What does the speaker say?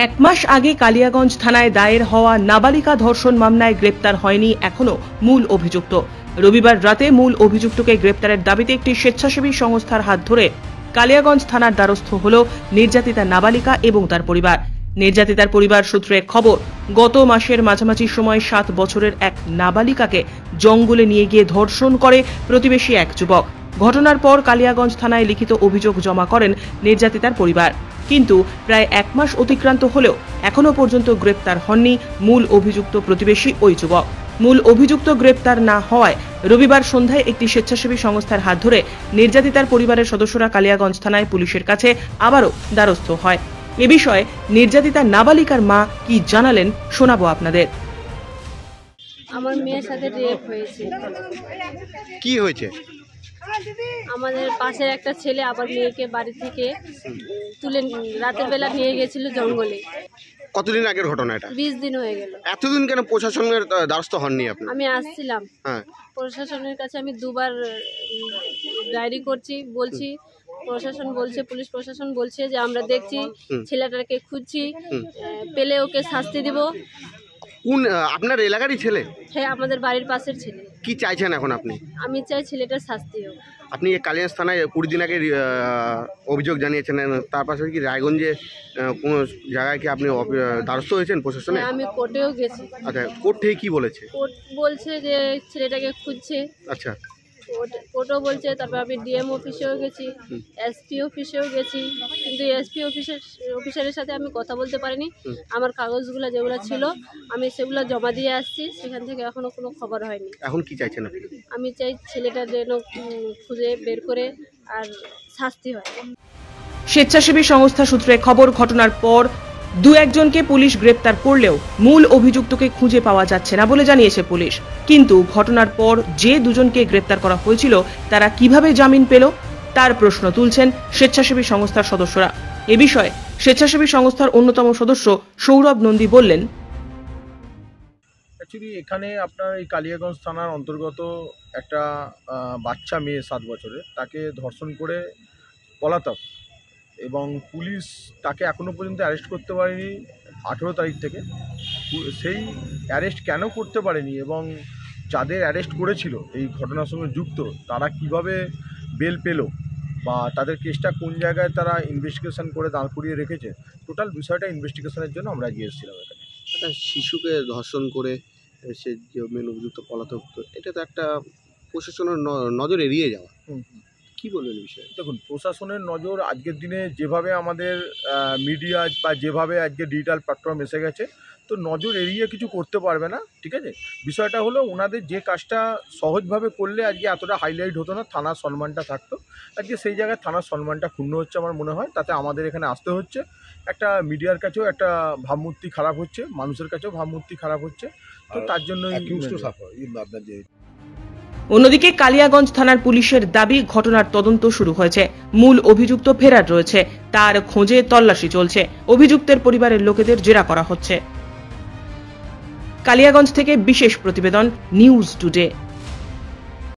এক মাস আগে কালিয়াগঞ্জ থানায় দায়ের হওয়া নাবালিকা ধর্ষণ মামলায় গ্রেপ্তার হয়নি এখনো মূল অভিযুক্ত। রবিবার রাতে মূল অভিযুক্তকে গ্রেপ্তারের দাবিতে একটি স্বেচ্ছাসেবী সংস্থার হাত ধরে কালিয়াগঞ্জ থানার দ্বারস্থ হল নির্যাতিতা নাবালিকা এবং তার পরিবার। নির্যাতিতার পরিবার সূত্রে খবর, গত মাসের মাঝামাঝি সময় 7 বছরের এক নাবালিকাকে জঙ্গলে নিয়ে গিয়ে ধর্ষণ করে প্রতিবেশী এক যুবক। ঘটনার পর কালিয়াগঞ্জ থানায় লিখিত অভিযোগ জমা করেন নির্যাতিতার পরিবার। কিন্তু প্রায় 1 মাস অতিক্রান্ত হলেও এখনো পর্যন্ত গ্রেপ্তার হননি মূল অভিযুক্ত প্রতিবেশী ওই যুবক। মূল অভিযুক্ত গ্রেপ্তার না হওয়ায় রবিবার সন্ধ্যায় একটি স্বেচ্ছাসেবী সংস্থার হাত ধরে নির্যাতিতার পরিবারের সদস্যরা কালিয়াগঞ্জ থানায় পুলিশের কাছে আবারও দ্বারস্থ হয়। এ বিষয়ে নির্যাতিতা নাবালিকার মা কি জানালেন শোনাবো আপনাদের। আমার মেয়ের সাথে রেপ হয়েছে। কি হয়েছে? আমাদের পাশের একটা ছেলে আবার মেয়েকে বাড়ি থেকে তুলে রাতের বেলা নিয়ে গেছিল জঙ্গলে। কতদিন আগের ঘটনা এটা? 20 দিন হয়ে গেল। এতদিন কেন প্রশাসনের দ্বারস্থ হননি আপনি? আমি আসছিলাম, হ্যাঁ, প্রশাসনের কাছে আমি 2 বার ডায়েরি করছি, বলছি, প্রশাসন বলছে, পুলিশ প্রশাসন বলছে যে আমরা দেখছি, ছেলেটাকে খুঁজছি, পেলে ওকে শাস্তি দিব। কোন আপনার এলাকারই ছেলে? হ্যাঁ, আমাদের বাড়ির পাশের ছেলে। কি চাইছেন এখন আপনি? আমি চাই ছেলেটার শাস্তি হোক। আপনি কালিয়াগঞ্জ থানায় 20 দিন আগে অভিযোগ জানিয়েছেন, তার পাশাপাশি কি রায়গঞ্জে কোনো জায়গায় কি আপনি দ্বারস্থ হয়েছেন প্রশাসনে? আমি কোর্টেও গেছি। আচ্ছা, কোর্ট থেকে কি বলেছে? কোর্ট বলছে যে ছেলেটাকে খুঁজছে। আচ্ছা, কোর্টও বলছে। তারপর আমি ডিএম অফিসেও গেছি, এসপি অফিসেও গেছি, কিন্তু এসপি অফিসারের সাথে আমি কথা বলতে পারিনি। আমার কাগজগুলো যেগুলো ছিল আমি সেগুলো জমা দিয়ে আসছি, সেখান থেকে এখনো কোনো খবর হয়নি। এখন কি চাইছেন আপনি? আমি চাই ছেলেটা যেন খুঁজে বের করে আর শাস্তি হয়। স্বেচ্ছাসেবী সংস্থা সূত্রে খবর, ঘটনার পর 2-1 জনকে পুলিশ গ্রেপ্তার করলেও মূল অভিযুক্তকে খুঁজে পাওয়া যাচ্ছে না বলে জানিয়েছে পুলিশ। কিন্তু ঘটনার পর যে 2 জনকে গ্রেপ্তার করা হয়েছিল তারা কিভাবে জামিন পেল তার প্রশ্ন তুলছেন স্বেচ্ছাসেবী সংস্থার সদস্যরা। এ বিষয়ে স্বেচ্ছাসেবী সংস্থার অন্যতম সদস্য সৌরভ নন্দী বললেন, অ্যাকচুয়ালি এখানে আপনার এই কালিয়াগঞ্জ থানার অন্তর্গত একটা বাচ্চা মেয়ে 7 বছরের, তাকে ধর্ষণ করে পলাতক, এবং পুলিশ তাকে এখনও পর্যন্ত অ্যারেস্ট করতে পারেনি 18 তারিখ থেকে। সেই অ্যারেস্ট কেন করতে পারেনি এবং যাদের অ্যারেস্ট করেছিল এই ঘটনার সঙ্গে যুক্ত তারা কিভাবে বেল পেল বা তাদের কেসটা কোন জায়গায় তারা ইনভেস্টিগেশন করে দাঁড় করিয়ে রেখেছে, টোটাল বিষয়টা ইনভেস্টিগেশনের জন্য আমরা গিয়েছিলাম এখানে। একটা শিশুকে ধর্ষণ করে সে যে মেন অভিযুক্ত পলাতক, এটা তো একটা প্রশাসনের নজর এড়িয়ে যাওয়া। কি বলবেন এই বিষয়ে? দেখুন, প্রশাসনের নজর আজকের দিনে যেভাবে আমাদের মিডিয়া বা যেভাবে আজকে ডিজিটাল প্ল্যাটফর্ম এসে গেছে, তো নজর এড়িয়ে কিছু করতে পারবে না, ঠিক আছে। বিষয়টা হলো ওনাদের যে কাজটা সহজভাবে করলে আজকে এতটা হাইলাইট হতো না, থানার সম্মানটা থাকতো। আজকে সেই জায়গায় থানার সম্মানটা ক্ষুণ্ণ হচ্ছে আমার মনে হয়, তাতে আমাদের এখানে আসতে হচ্ছে। একটা মিডিয়ার কাছেও একটা ভাবমূর্তি খারাপ হচ্ছে, মানুষের কাছেও ভাবমূর্তি খারাপ হচ্ছে, তো তার জন্যই। অন্যদিকে কালিয়াগঞ্জ থানার পুলিশের দাবি, ঘটনার তদন্ত শুরু হয়েছে, মূল অভিযুক্ত ফেরার রয়েছে, তার খোঁজে তল্লাশি চলছে, অভিযুক্তের পরিবারের লোকেদের জেরা করা হচ্ছে। কালিয়াগঞ্জ থেকে বিশেষ প্রতিবেদন, নিউজ টুডে।